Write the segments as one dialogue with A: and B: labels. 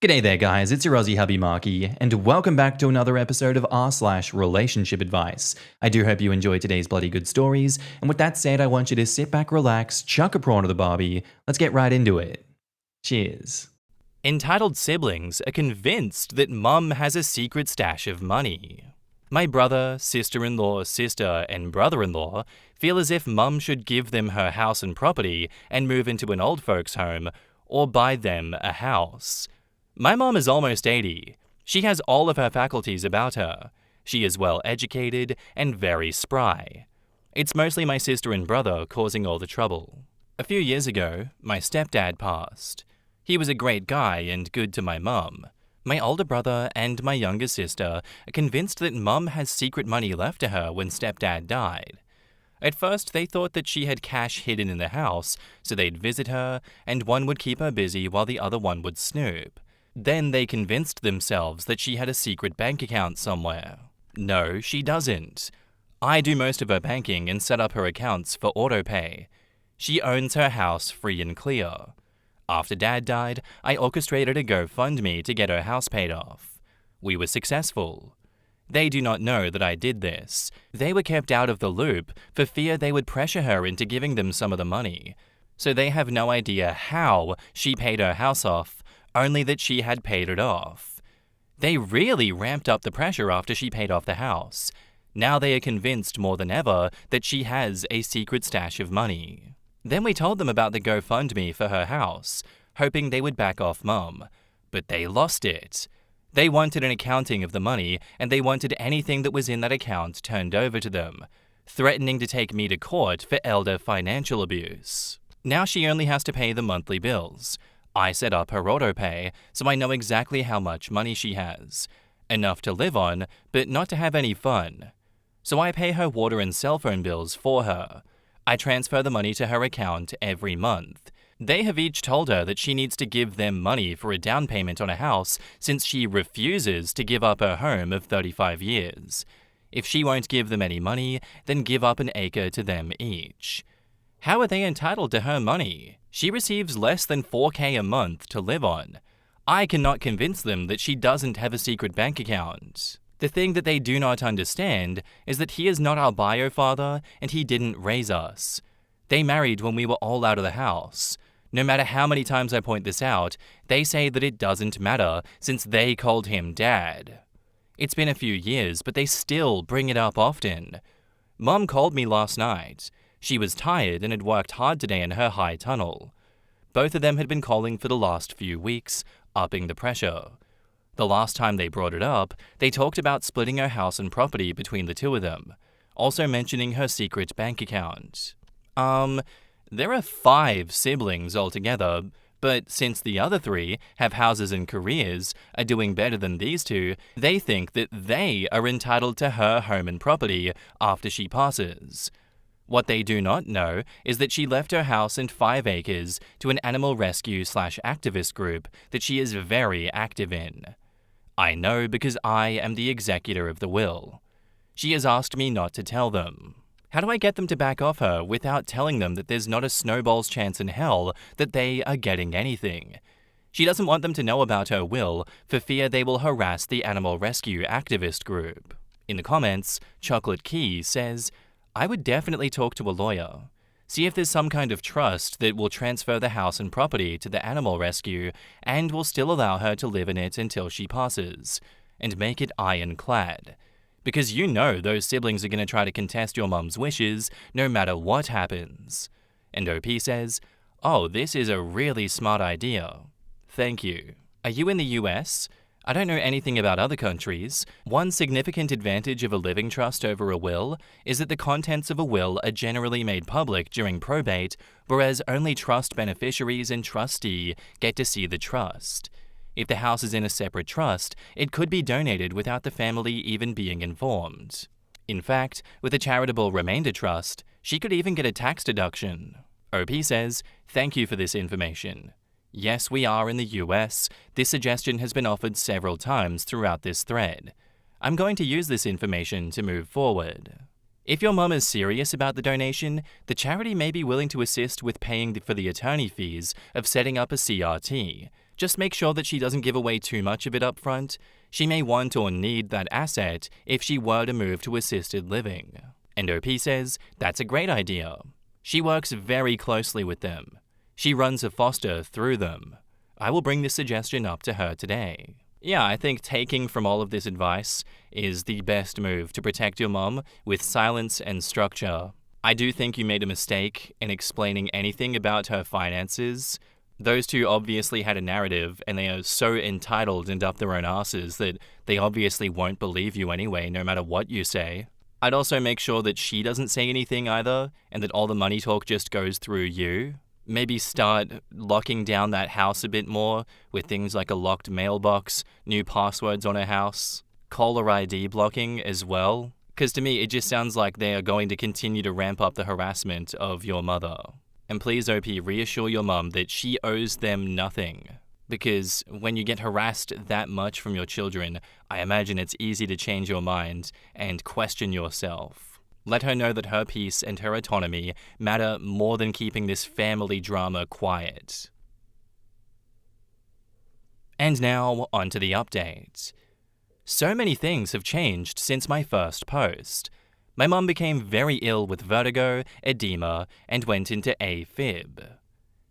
A: G'day there guys, it's your Aussie hubby Marky, and welcome back to another episode of r/relationship advice. I do hope you enjoyed today's bloody good stories, and with that said, I want you to sit back, relax, chuck a prawn to the barbie, let's get right into it. Cheers.
B: Entitled siblings are convinced that mum has a secret stash of money. My brother, sister-in-law, sister, and brother-in-law feel as if mum should give them her house and property and move into an old folks' home, or buy them a house. My mom is almost 80. She has all of her faculties about her. She is well educated and very spry. It's mostly my sister and brother causing all the trouble. A few years ago, my stepdad passed. He was a great guy and good to my mum. My older brother and my younger sister are convinced that mum has secret money left to her when stepdad died. At first, they thought that she had cash hidden in the house, so they'd visit her, and one would keep her busy while the other one would snoop. Then they convinced themselves that she had a secret bank account somewhere. No, she doesn't. I do most of her banking and set up her accounts for autopay. She owns her house free and clear. After Dad died, I orchestrated a GoFundMe to get her house paid off. We were successful. They do not know that I did this. They were kept out of the loop for fear they would pressure her into giving them some of the money. So they have no idea how she paid her house off, only that she had paid it off. They really ramped up the pressure after she paid off the house. Now they are convinced more than ever that she has a secret stash of money. Then we told them about the GoFundMe for her house, hoping they would back off mum. But they lost it. They wanted an accounting of the money, and they wanted anything that was in that account turned over to them, threatening to take me to court for elder financial abuse. Now she only has to pay the monthly bills. I set up her autopay, so I know exactly how much money she has. Enough to live on, but not to have any fun. So I pay her water and cell phone bills for her. I transfer the money to her account every month. They have each told her that she needs to give them money for a down payment on a house since she refuses to give up her home of 35 years. If she won't give them any money, then give up an acre to them each. How are they entitled to her money? She receives less than $4,000 a month to live on. I cannot convince them that she doesn't have a secret bank account. The thing that they do not understand is that he is not our bio father and he didn't raise us. They married when we were all out of the house. No matter how many times I point this out, they say that it doesn't matter since they called him dad. It's been a few years, but they still bring it up often. Mom called me last night. She was tired and had worked hard today in her high tunnel. Both of them had been calling for the last few weeks, upping the pressure. The last time they brought it up, they talked about splitting her house and property between the two of them, also mentioning her secret bank account. There are 5 siblings altogether, but since the other 3 have houses and careers, are doing better than these 2, they think that they are entitled to her home and property after she passes. What they do not know is that she left her house and 5 acres to an animal rescue/activist group that she is very active in. I know because I am the executor of the will. She has asked me not to tell them. How do I get them to back off her without telling them that there's not a snowball's chance in hell that they are getting anything? She doesn't want them to know about her will for fear they will harass the animal rescue activist group. In the comments, Chocolate Key says, I would definitely talk to a lawyer. See if there's some kind of trust that will transfer the house and property to the animal rescue and will still allow her to live in it until she passes, and make it ironclad. Because you know those siblings are going to try to contest your mum's wishes no matter what happens. And OP says, oh, this is a really smart idea. Thank you. Are you in the US? I don't know anything about other countries. One significant advantage of a living trust over a will is that the contents of a will are generally made public during probate, whereas only trust beneficiaries and trustee get to see the trust. If the house is in a separate trust, it could be donated without the family even being informed. In fact, with a charitable remainder trust, she could even get a tax deduction. OP says, thank you for this information. Yes, we are in the US. This suggestion has been offered several times throughout this thread. I'm going to use this information to move forward. If your mum is serious about the donation, the charity may be willing to assist with paying for the attorney fees of setting up a CRT, Just make sure that she doesn't give away too much of it up front. She may want or need that asset if she were to move to assisted living. And OP says that's a great idea. She works very closely with them. She runs a foster through them. I will bring this suggestion up to her today. Yeah, I think taking from all of this advice is the best move to protect your mom with silence and structure. I do think you made a mistake in explaining anything about her finances. Those two obviously had a narrative, and they are so entitled and up their own asses that they obviously won't believe you anyway, no matter what you say. I'd also make sure that she doesn't say anything either, and that all the money talk just goes through you. Maybe start locking down that house a bit more with things like a locked mailbox, new passwords on her house, caller ID blocking as well. Because to me, it just sounds like they are going to continue to ramp up the harassment of your mother. And please, OP, reassure your mum that she owes them nothing. Because when you get harassed that much from your children, I imagine it's easy to change your mind and question yourself. Let her know that her peace and her autonomy matter more than keeping this family drama quiet. And now, on to the update. So many things have changed since my first post. My mum became very ill with vertigo, edema, and went into AFib.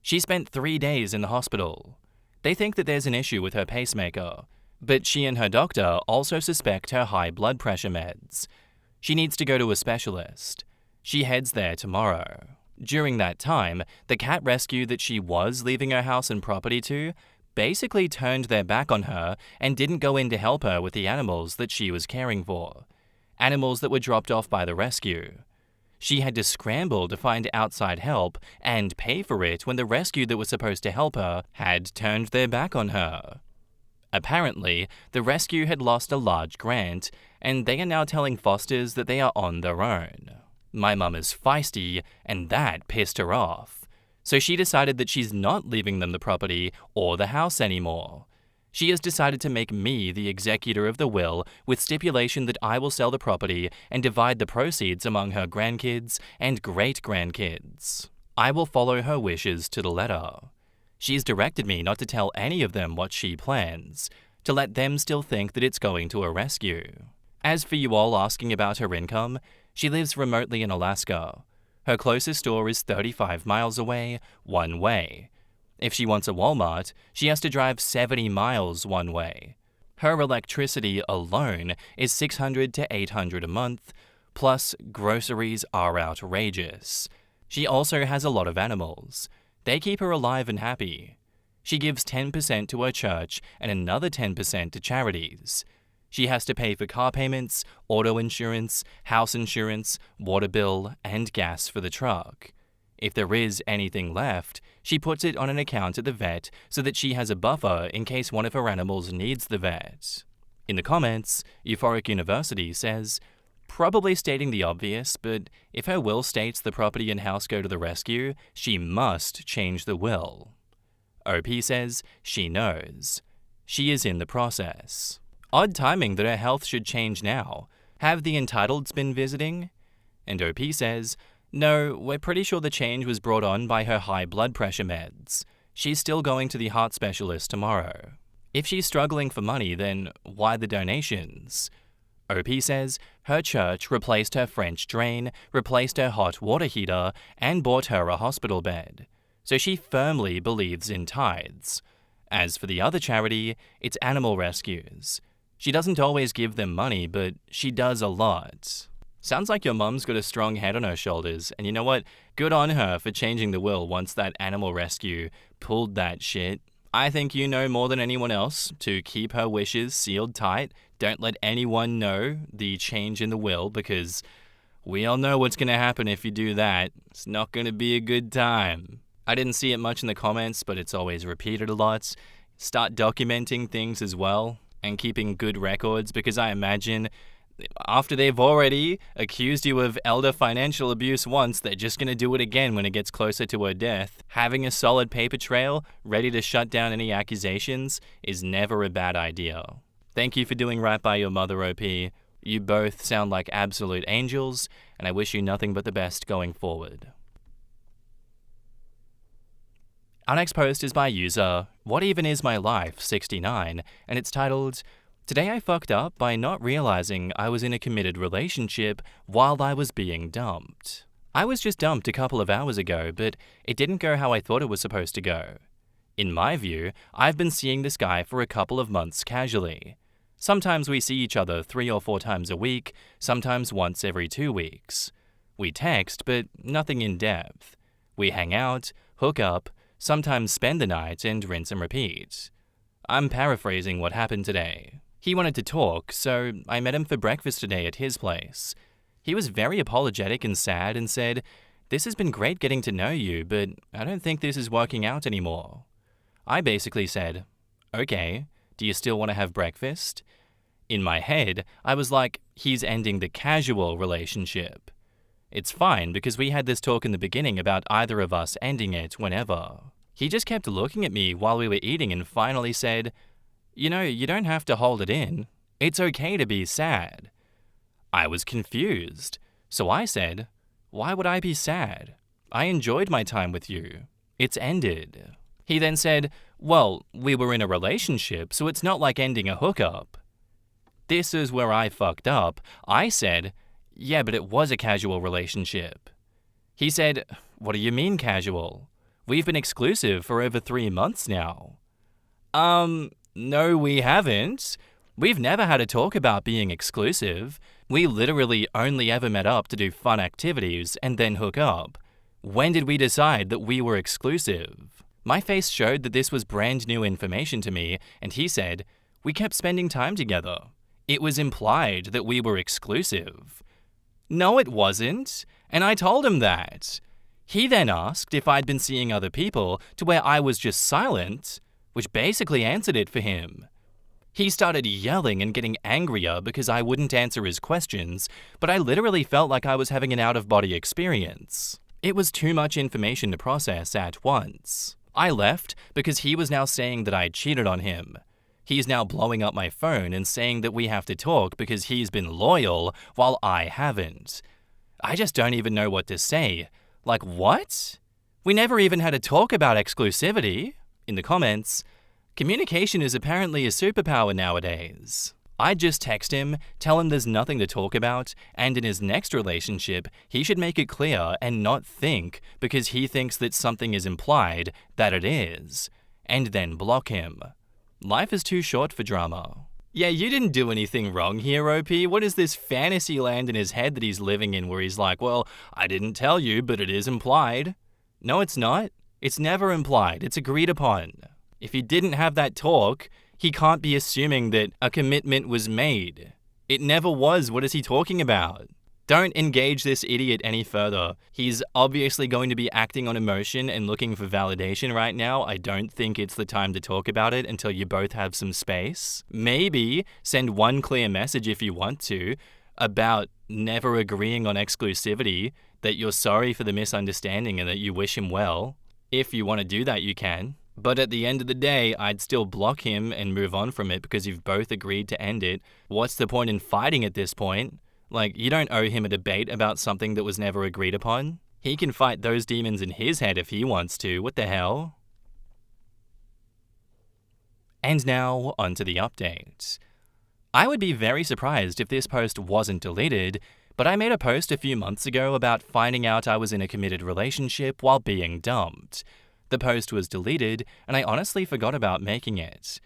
B: She spent 3 days in the hospital. They think that there's an issue with her pacemaker, but she and her doctor also suspect her high blood pressure meds. She needs to go to a specialist. She heads there tomorrow. During that time, the cat rescue that she was leaving her house and property to basically turned their back on her and didn't go in to help her with the animals that she was caring for. Animals that were dropped off by the rescue. She had to scramble to find outside help and pay for it when the rescue that was supposed to help her had turned their back on her. Apparently, the rescue had lost a large grant, and they are now telling fosters that they are on their own. My mum is feisty, and that pissed her off. So she decided that she's not leaving them the property or the house anymore. She has decided to make me the executor of the will with stipulation that I will sell the property and divide the proceeds among her grandkids and great-grandkids. I will follow her wishes to the letter. She's directed me not to tell any of them what she plans, to let them still think that it's going to a rescue. As for you all asking about her income, she lives remotely in Alaska. Her closest store is 35 miles away, one way. If she wants a Walmart, she has to drive 70 miles one way. Her electricity alone is $600 to $800 a month, plus groceries are outrageous. She also has a lot of animals. They keep her alive and happy. She gives 10% to her church and another 10% to charities. She has to pay for car payments, auto insurance, house insurance, water bill, and gas for the truck. If there is anything left, she puts it on an account at the vet so that she has a buffer in case one of her animals needs the vet. In the comments, Euphoric University says, probably stating the obvious, but if her will states the property and house go to the rescue, she must change the will. OP says she knows. She is in the process. Odd timing that her health should change now. Have the entitled's been visiting? And OP says, no, we're pretty sure the change was brought on by her high blood pressure meds. She's still going to the heart specialist tomorrow. If she's struggling for money, then why the donations? OP says her church replaced her French drain, replaced her hot water heater, and bought her a hospital bed. So she firmly believes in tithes. As for the other charity, it's animal rescues. She doesn't always give them money, but she does a lot. Sounds like your mum's got a strong head on her shoulders, and you know what? Good on her for changing the will once that animal rescue pulled that shit. I think you know more than anyone else to keep her wishes sealed tight. Don't let anyone know the change in the will, because we all know what's going to happen if you do that. It's not going to be a good time. I didn't see it much in the comments, but it's always repeated a lot. Start documenting things as well and keeping good records, because I imagine after they've already accused you of elder financial abuse once, they're just going to do it again when it gets closer to her death. Having a solid paper trail ready to shut down any accusations is never a bad idea. Thank you for doing right by your mother, OP. You both sound like absolute angels, and I wish you nothing but the best going forward. Our next post is by user What Even Is My Life 69, and it's titled, Today I fucked up by not realizing I was in a committed relationship while I was being dumped. I was just dumped a couple of hours ago, but it didn't go how I thought it was supposed to go. In my view, I've been seeing this guy for a couple of months casually. Sometimes we see each other 3 or 4 times a week, sometimes once every 2 weeks. We text, but nothing in depth. We hang out, hook up, sometimes spend the night and rinse and repeat. I'm paraphrasing what happened today. He wanted to talk, so I met him for breakfast today at his place. He was very apologetic and sad and said, "This has been great getting to know you, but I don't think this is working out anymore." I basically said, "Okay, do you still want to have breakfast?" In my head, I was like, he's ending the casual relationship. It's fine because we had this talk in the beginning about either of us ending it whenever. He just kept looking at me while we were eating and finally said, "You know, you don't have to hold it in. It's okay to be sad." I was confused, so I said, "Why would I be sad? I enjoyed my time with you. It's ended." He then said, "Well, we were in a relationship, so it's not like ending a hookup." This is where I fucked up. I said, "Yeah, but it was a casual relationship." He said, "What do you mean casual? We've been exclusive for over 3 months now." No, we haven't. We've never had a talk about being exclusive. We literally only ever met up to do fun activities and then hook up. When did we decide that we were exclusive? My face showed that this was brand new information to me, and he said, "We kept spending time together. It was implied that we were exclusive." No, it wasn't, and I told him that. He then asked if I'd been seeing other people to where I was just silent, which basically answered it for him. He started yelling and getting angrier because I wouldn't answer his questions, but I literally felt like I was having an out-of-body experience. It was too much information to process at once. I left because he was now saying that I cheated on him. He's now blowing up my phone and saying that we have to talk because he's been loyal while I haven't. I just don't even know what to say. Like, what? We never even had a talk about exclusivity. In the comments, communication is apparently a superpower nowadays. I'd just text him, tell him there's nothing to talk about, and in his next relationship, he should make it clear and not think because he thinks that something is implied that it is, and then block him. Life is too short for drama. Yeah, you didn't do anything wrong here, OP. What is this fantasy land in his head that he's living in where he's like, well, I didn't tell you, but it is implied? No, it's not. It's never implied. It's agreed upon. If he didn't have that talk, he can't be assuming that a commitment was made. It never was. What is he talking about? Don't engage this idiot any further. He's obviously going to be acting on emotion and looking for validation right now. I don't think it's the time to talk about it until you both have some space. Maybe send one clear message if you want to about never agreeing on exclusivity, that you're sorry for the misunderstanding and that you wish him well. If you want to do that, you can. But at the end of the day, I'd still block him and move on from it because you've both agreed to end it. What's the point in fighting at this point? Like, you don't owe him a debate about something that was never agreed upon. He can fight those demons in his head if he wants to. What the hell? And now, onto the update. I would be very surprised if this post wasn't deleted, but I made a post a few months ago about finding out I was in a committed relationship while being dumped. The post was deleted, and I honestly forgot about making it.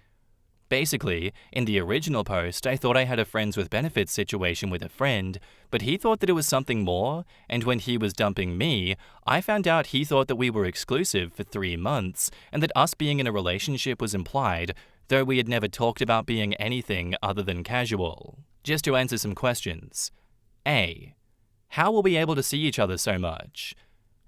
B: Basically, in the original post, I thought I had a friends with benefits situation with a friend, but he thought that it was something more, and when he was dumping me, I found out he thought that we were exclusive for 3 months, and that us being in a relationship was implied, though we had never talked about being anything other than casual. Just to answer some questions. A. How were we able to see each other so much?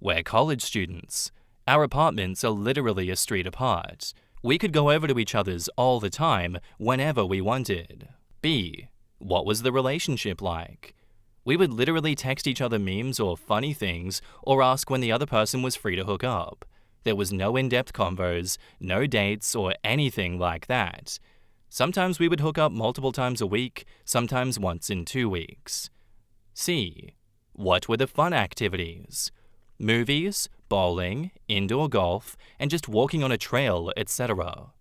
B: We're college students. Our apartments are literally a street apart. We could go over to each other's all the time, whenever we wanted. B. What was the relationship like? We would literally text each other memes or funny things, or ask when the other person was free to hook up. There was no in-depth convos, no dates, or anything like that. Sometimes we would hook up multiple times a week, sometimes once in 2 weeks. C. What were the fun activities? Movies, bowling, indoor golf, and just walking on a trail, etc.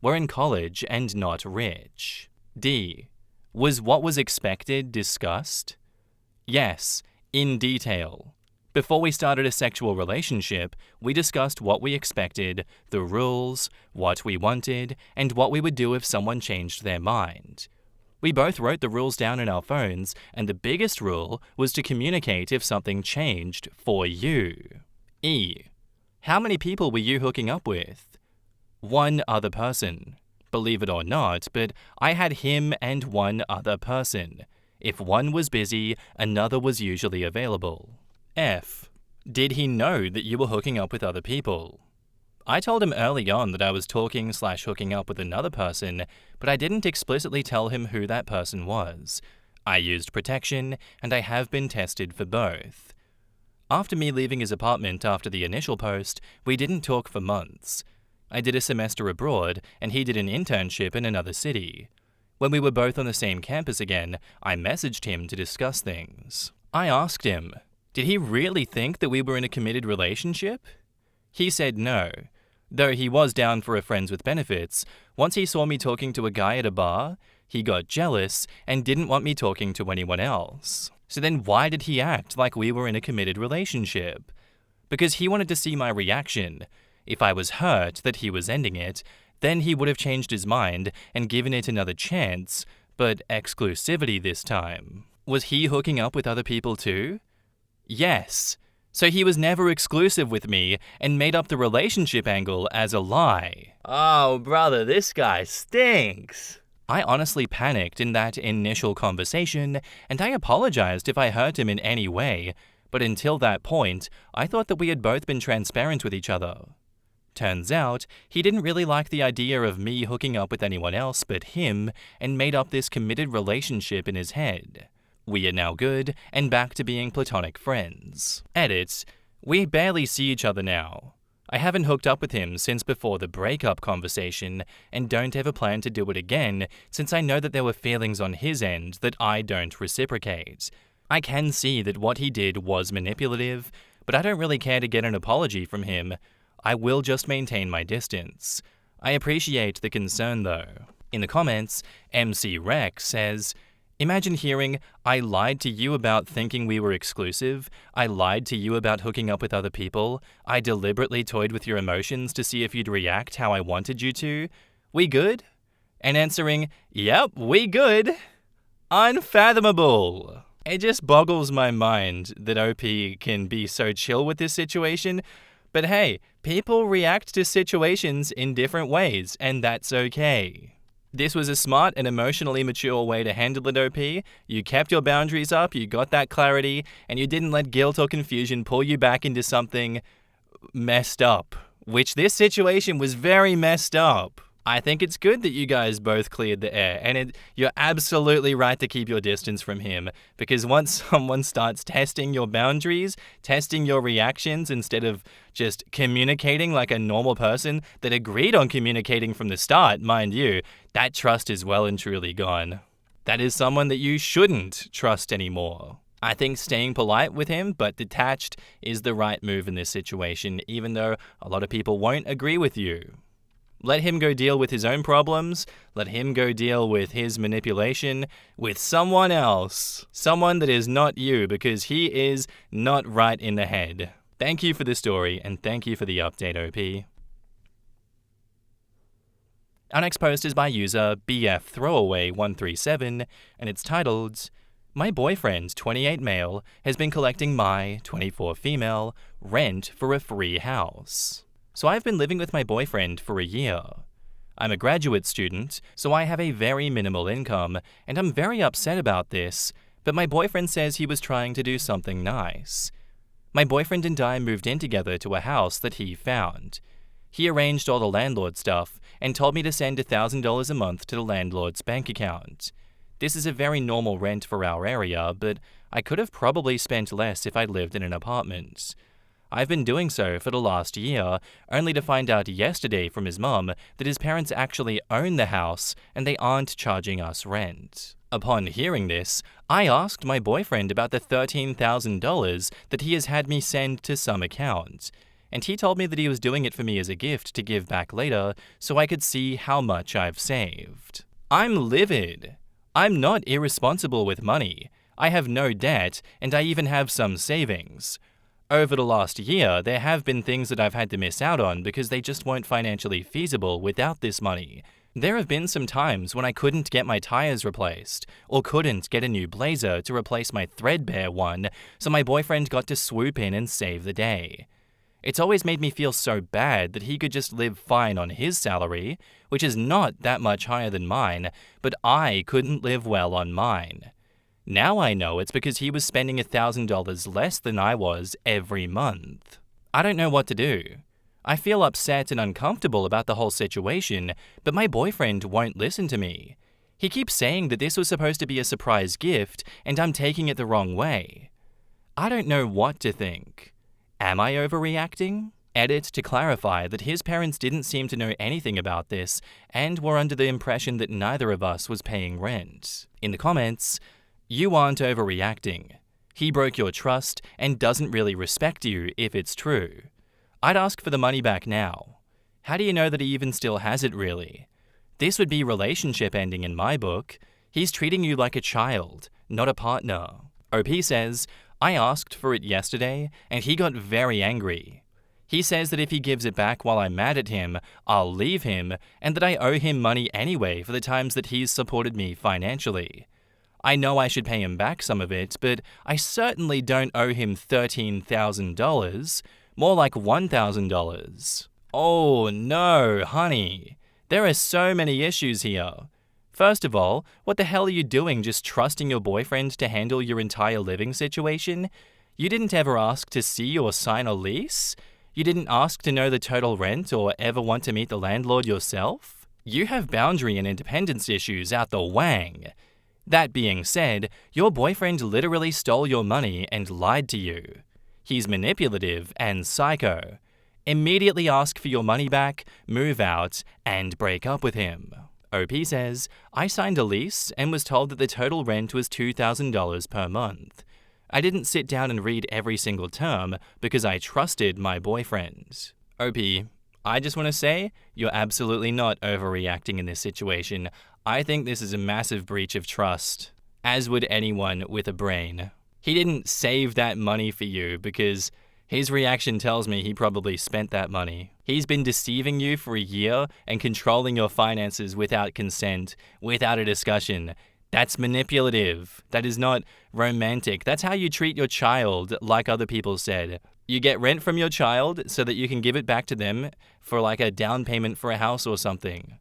B: We're in college and not rich. D. Was what was expected discussed? Yes, in detail. Before we started a sexual relationship, we discussed what we expected, the rules, what we wanted, and what we would do if someone changed their mind. We both wrote the rules down in our phones, and the biggest rule was to communicate if something changed for you. E. How many people were you hooking up with? One other person. Believe it or not, but I had him and one other person. If one was busy, another was usually available. F. Did he know that you were hooking up with other people? I told him early on that I was talking/hooking up with another person, but I didn't explicitly tell him who that person was. I used protection, and I have been tested for both. After me leaving his apartment after the initial post, we didn't talk for months. I did a semester abroad, and he did an internship in another city. When we were both on the same campus again, I messaged him to discuss things. I asked him, did he really think that we were in a committed relationship? He said no, though he was down for a friends with benefits. Once he saw me talking to a guy at a bar, he got jealous and didn't want me talking to anyone else. So then why did he act like we were in a committed relationship? Because he wanted to see my reaction. If I was hurt that he was ending it, then he would have changed his mind and given it another chance, but exclusivity this time. Was he hooking up with other people too? Yes. So he was never exclusive with me and made up the relationship angle as a lie. Oh, brother, this guy stinks. I honestly panicked in that initial conversation, and I apologized if I hurt him in any way, but until that point, I thought that we had both been transparent with each other. Turns out, he didn't really like the idea of me hooking up with anyone else but him and made up this committed relationship in his head. We are now good and back to being platonic friends. Edit. We barely see each other now. I haven't hooked up with him since before the breakup conversation and don't ever plan to do it again since I know that there were feelings on his end that I don't reciprocate. I can see that what he did was manipulative, but I don't really care to get an apology from him. I will just maintain my distance. I appreciate the concern though. In the comments, MC Rex says, imagine hearing, I lied to you about thinking we were exclusive. I lied to you about hooking up with other people. I deliberately toyed with your emotions to see if you'd react how I wanted you to. We good? And answering, yep, we good. Unfathomable. It just boggles my mind that OP can be so chill with this situation. But hey, people react to situations in different ways, and that's okay. This was a smart and emotionally mature way to handle it, OP. You kept your boundaries up, you got that clarity, and you didn't let guilt or confusion pull you back into something messed up. Which this situation was very messed up. I think it's good that you guys both cleared the air, and you're absolutely right to keep your distance from him, because once someone starts testing your boundaries, testing your reactions instead of just communicating like a normal person that agreed on communicating from the start, mind you, that trust is well and truly gone. That is someone that you shouldn't trust anymore. I think staying polite with him but detached is the right move in this situation, even though a lot of people won't agree with you. Let him go deal with his own problems. Let him go deal with his manipulation with someone else. Someone that is not you, because he is not right in the head. Thank you for the story, and thank you for the update, OP. Our next post is by user BFThrowaway137, and it's titled, My boyfriend, 28 male, has been collecting my, 24 female, rent for a free house. So I've been living with my boyfriend for a year. I'm a graduate student, so I have a very minimal income, and I'm very upset about this, but my boyfriend says he was trying to do something nice. My boyfriend and I moved in together to a house that he found. He arranged all the landlord stuff and told me to send $1,000 a month to the landlord's bank account. This is a very normal rent for our area, but I could have probably spent less if I'd lived in an apartment. I've been doing so for the last year, only to find out yesterday from his mum that his parents actually own the house and they aren't charging us rent. Upon hearing this, I asked my boyfriend about the $13,000 that he has had me send to some account. and he told me that he was doing it for me as a gift to give back later so I could see how much I've saved. I'm livid. I'm not irresponsible with money. I have no debt, and I even have some savings. Over the last year, there have been things that I've had to miss out on because they just weren't financially feasible without this money. There have been some times when I couldn't get my tires replaced, or couldn't get a new blazer to replace my threadbare one, so my boyfriend got to swoop in and save the day. It's always made me feel so bad that he could just live fine on his salary, which is not that much higher than mine, but I couldn't live well on mine. Now I know it's because he was spending $1,000 less than I was every month. I don't know what to do. I feel upset and uncomfortable about the whole situation, but my boyfriend won't listen to me. He keeps saying that this was supposed to be a surprise gift and I'm taking it the wrong way. I don't know what to think. Am I overreacting? Edit to clarify that his parents didn't seem to know anything about this and were under the impression that neither of us was paying rent. In the comments, you aren't overreacting. He broke your trust and doesn't really respect you if it's true. I'd ask for the money back now. How do you know that he even still has it really? This would be relationship ending in my book. He's treating you like a child, not a partner. OP says, I asked for it yesterday and he got very angry. He says that if he gives it back while I'm mad at him, I'll leave him and that I owe him money anyway for the times that he's supported me financially. I know I should pay him back some of it, but I certainly don't owe him $13,000. More like $1,000. Oh no, honey. There are so many issues here. First of all, what the hell are you doing just trusting your boyfriend to handle your entire living situation? You didn't ever ask to see or sign a lease? You didn't ask to know the total rent or ever want to meet the landlord yourself? You have boundary and independence issues out the wang. That being said, your boyfriend literally stole your money and lied to you. He's manipulative and psycho. Immediately ask for your money back, move out, and break up with him. OP says, I signed a lease and was told that the total rent was $2,000 per month. I didn't sit down and read every single term because I trusted my boyfriend. OP, I just want to say, you're absolutely not overreacting in this situation. I think this is a massive breach of trust, as would anyone with a brain. He didn't save that money for you because his reaction tells me he probably spent that money. He's been deceiving you for a year and controlling your finances without consent, without a discussion. That's manipulative. That is not romantic. That's how you treat your child, like other people said. You get rent from your child so that you can give it back to them for like a down payment for a house or something.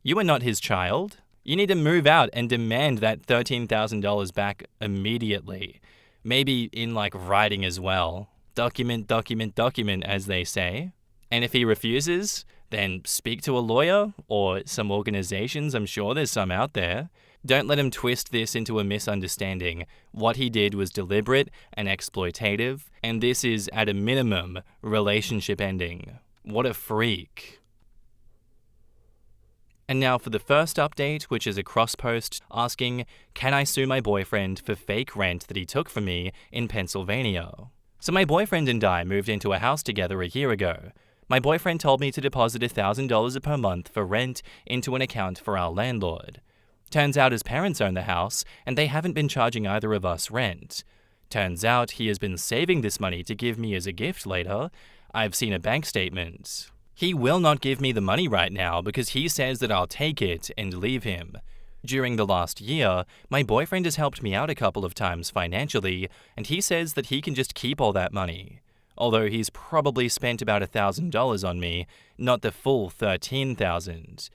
B: You are not his child. You need to move out and demand that $13,000 back immediately. Maybe in like writing as well. Document, document, document, as they say. And if he refuses, then speak to a lawyer or some organizations. I'm sure there's some out there. Don't let him twist this into a misunderstanding. What he did was deliberate and exploitative, and this is, at a minimum, relationship ending. What a freak. And now for the first update, which is a cross post asking, can I sue my boyfriend for fake rent that he took from me in Pennsylvania? So my boyfriend and I moved into a house together a year ago. My boyfriend told me to deposit $1,000 per month for rent into an account for our landlord. Turns out his parents own the house, and they haven't been charging either of us rent. Turns out he has been saving this money to give me as a gift later. I've seen a bank statement. He will not give me the money right now because he says that I'll take it and leave him. During the last year, my boyfriend has helped me out a couple of times financially, and he says that he can just keep all that money. Although he's probably spent about $1,000 on me, not the full $13,000.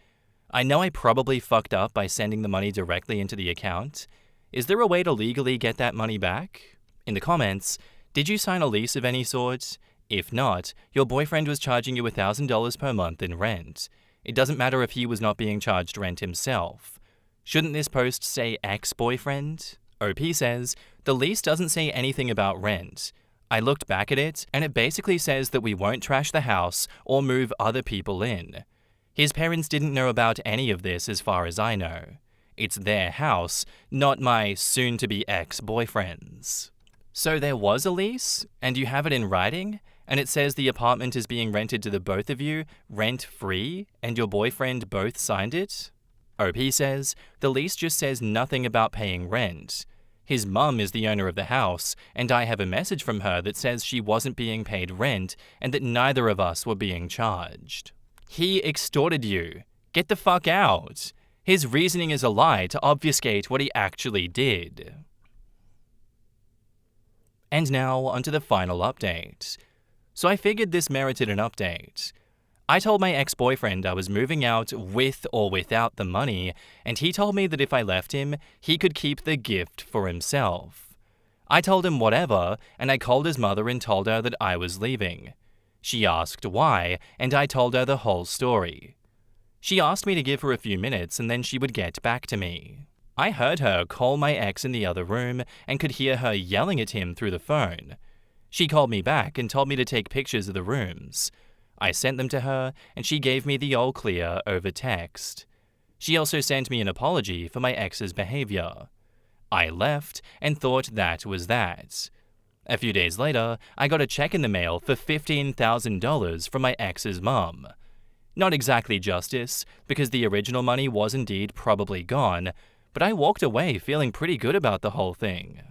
B: I know I probably fucked up by sending the money directly into the account. Is there a way to legally get that money back? In the comments, did you sign a lease of any sort? If not, your boyfriend was charging you $1,000 per month in rent. It doesn't matter if he was not being charged rent himself. Shouldn't this post say ex-boyfriend? OP says, the lease doesn't say anything about rent. I looked back at it, and it basically says that we won't trash the house or move other people in. His parents didn't know about any of this as far as I know. It's their house, not my soon-to-be ex-boyfriend's. So there was a lease, and you have it in writing? and it says the apartment is being rented to the both of you rent-free and your boyfriend both signed it? OP says the lease just says nothing about paying rent. His mum is the owner of the house, and I have a message from her that says she wasn't being paid rent and that neither of us were being charged. He extorted you. Get the fuck out. His reasoning is a lie to obfuscate what he actually did. And now, onto the final update. So I figured this merited an update. I told my ex-boyfriend I was moving out with or without the money, and he told me that if I left him, he could keep the gift for himself. I told him whatever, and I called his mother and told her that I was leaving. She asked why, and I told her the whole story. She asked me to give her a few minutes and then she would get back to me. I heard her call my ex in the other room and could hear her yelling at him through the phone. She called me back and told me to take pictures of the rooms. I sent them to her and she gave me the all clear over text. She also sent me an apology for my ex's behavior. I left and thought that was that. A few days later, I got a check in the mail for $15,000 from my ex's mum. Not exactly justice, because the original money was indeed probably gone, but I walked away feeling pretty good about the whole thing.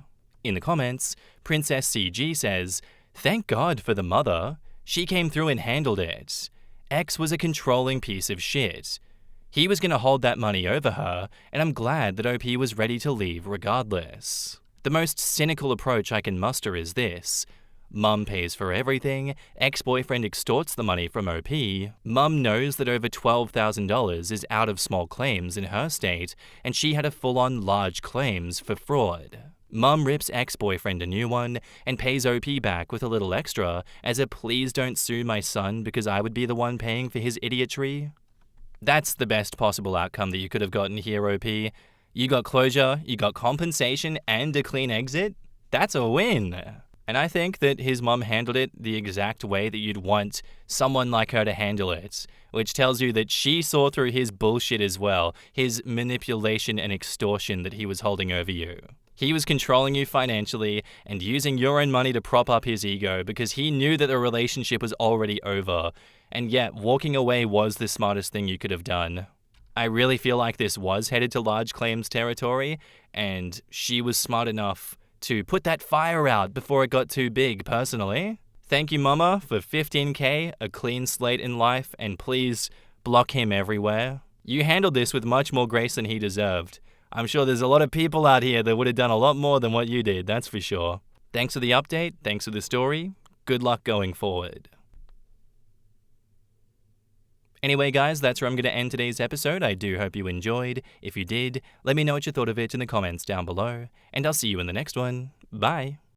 B: In the comments, Princess CG says, "Thank God for the mother. She came through and handled it. X was a controlling piece of shit. He was going to hold that money over her, and I'm glad that OP was ready to leave regardless." The most cynical approach I can muster is this. Mum pays for everything, ex-boyfriend extorts the money from OP, mum knows that over $12,000 is out of small claims in her state, and she had a full-on large claims for fraud. Mum rips ex-boyfriend a new one and pays OP back with a little extra as a please don't sue my son because I would be the one paying for his idiotry. That's the best possible outcome that you could have gotten here, OP. You got closure, you got compensation, and a clean exit? That's a win! And I think that his mum handled it the exact way that you'd want someone like her to handle it, which tells you that she saw through his bullshit as well, his manipulation and extortion that he was holding over you. He was controlling you financially and using your own money to prop up his ego because he knew that the relationship was already over, and yet walking away was the smartest thing you could have done. I really feel like this was headed to large claims territory, and she was smart enough to put that fire out before it got too big, personally. Thank you, Mama, for $15K, a clean slate in life, and please block him everywhere. You handled this with much more grace than he deserved. I'm sure there's a lot of people out here that would have done a lot more than what you did, that's for sure. Thanks for the update, thanks for the story. Good luck going forward. Anyway, guys, that's where I'm going to end today's episode. I do hope you enjoyed. If you did, let me know what you thought of it in the comments down below, and I'll see you in the next one. Bye!